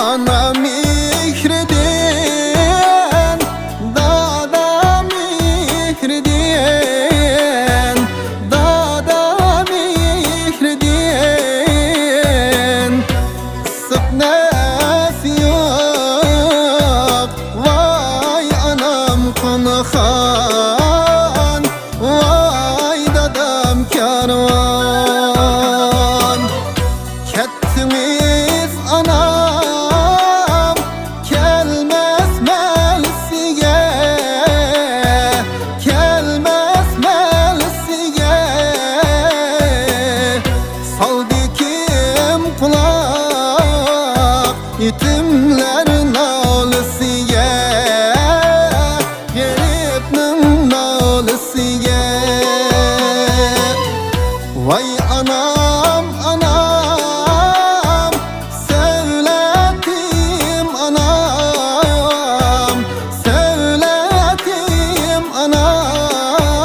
ana mihridin, dada mihridin, dada mihridin. Sıknesi yok, vay anam konuhan, vay dadam karvan. Kettimiz anam, kelmez melsiye, kelmez melsiye. Saldikim kulak, yetimler nalisiye, garipnin nalisiye. Vay anam, anam, sevletim anam, sevletim anam.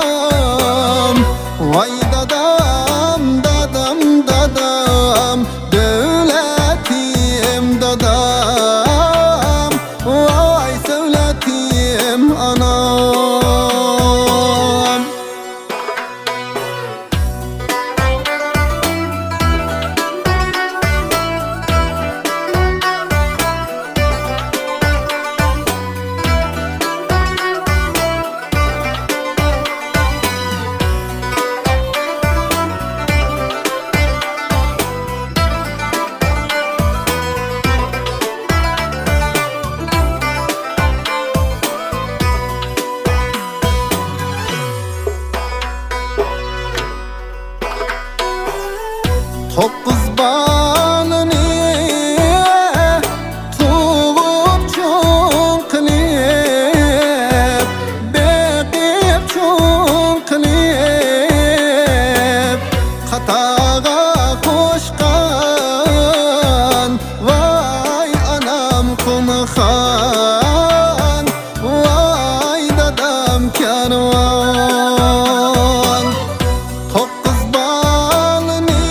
Vay dadam, dadam, dadam, devletim dadam, vay sevletim anam. To'qqiz balini tug'ib cho'ng qilib, beqib cho'ng qilib, qatag'a qo'shgan, vay anam qo'nixan, vay dadam karvon. To'qqiz balini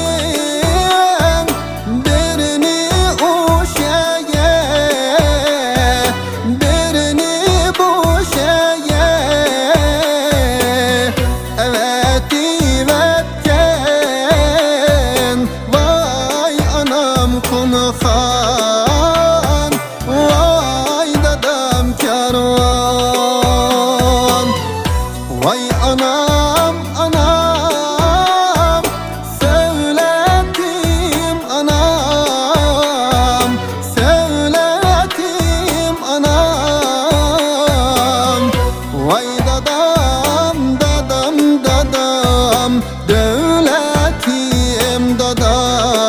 birini o'shaga, birini bo'shaga, avativatgan, vay anam qo'nixan, vay dadam karvon. Vay anam, anam, sevletim anam, sevletim anam. Vay dadam, dadam, dadam, devletim dadam.